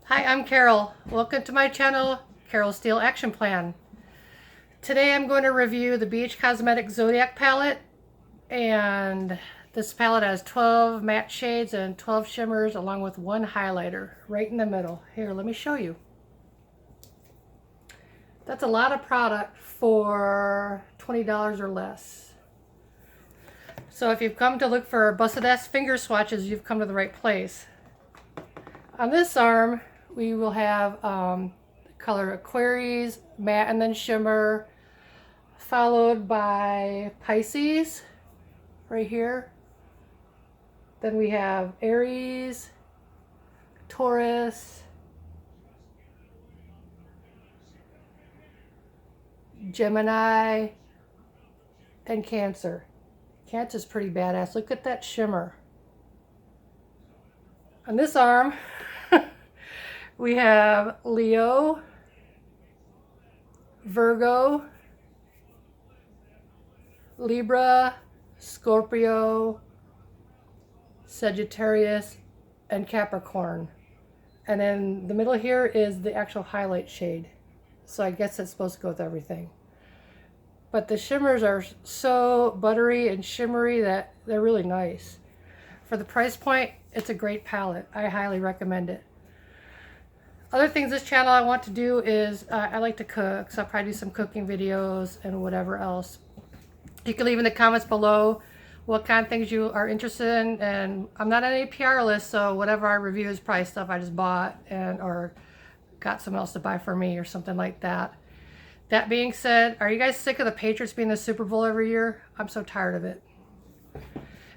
Hi, I'm Carol. Welcome to my channel, Carol Steele Action Plan. Today I'm going to review the BH Cosmetics Zodiac palette, and this palette has 12 matte shades and 12 shimmers along with one highlighter right in the middle. Here, let me show you. That's a lot of product for $20 or less. So if you've come to look for busted ass finger swatches, you've come to the right place. On this arm, we will have color Aquarius, matte and then shimmer, followed by Pisces right here. Then we have Aries, Taurus, Gemini, and Cancer. Cancer's pretty badass. Look at that shimmer. On this arm, we have Leo, Virgo, Libra, Scorpio, Sagittarius, and Capricorn. And then the middle here is the actual highlight shade. So I guess it's supposed to go with everything. But the shimmers are so buttery and shimmery that they're really nice. For the price point, it's a great palette. I highly recommend it. Other things this channel I want to do is I like to cook, so I'll probably do some cooking videos and whatever else. You can leave in the comments below what kind of things you are interested in, and I'm not on any PR list, so whatever I review is probably stuff I just bought and or got someone else to buy for me or something like that. That being said, are you guys sick of the Patriots being the Super Bowl every year? I'm so tired of it.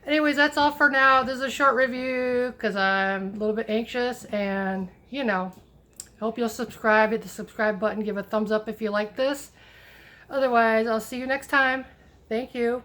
Anyways, that's all for now. This is a short review because I'm a little bit anxious, and you know, I hope you'll subscribe, hit the subscribe button, give a thumbs up if you like this. Otherwise, I'll see you next time. Thank you.